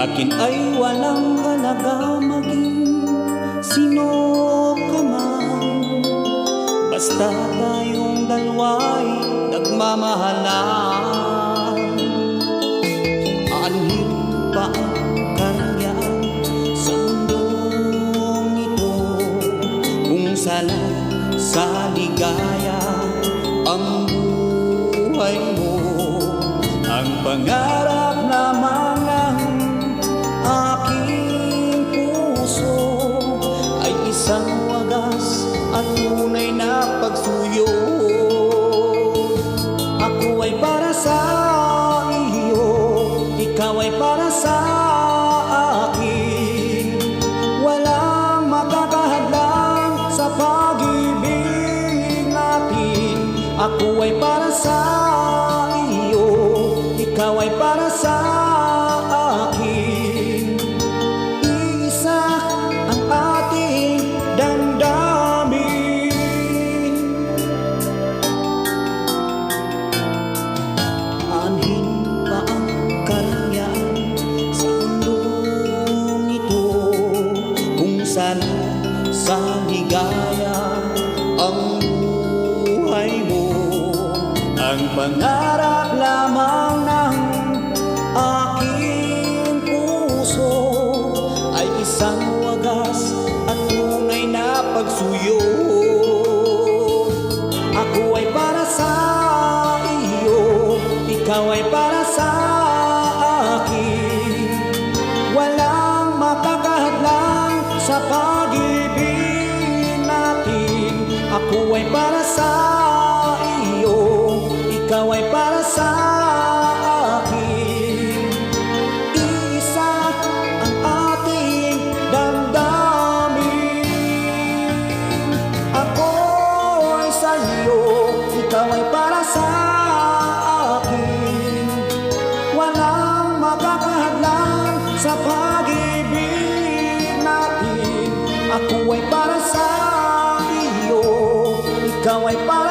Akin ay walang halaga maging sino ka man, basta tayong dalawa'y nagmamahalan. Aanhin pa ang karangyaan sa mundong ito, kung salat sa ligaya ang buhay mo. Ang pangarap naman ng aking puso ay isang wagas at tunay na pagsuyo. Ako ay para sa iyo, ikaw ay para sa akin. Walang makakahadlang sa pag-ibig natin. Ako ay para sa iyo, ikaw ay para sa akin. Iisa ang ating damdamin. Anhin pa ang karangyaan sa mundong ito, kung salat sa ligaya ang buhay mo. Ang pangarap lamang ng aking puso ay isang wagas at tunay na pagsuyo. Ako ay para sa iyo, ikaw ay para sa akin. Walang makakahadlang sa pag-ibig natin. Ako ay para sa iyo, ikaw ay para sa akin. Iisa ang ating damdamin. Ako ay sa iyo, ikaw ay para sa akin. Walang makakahadlang sa pag-ibig natin. Ako ay para sa iyo, ikaw ay para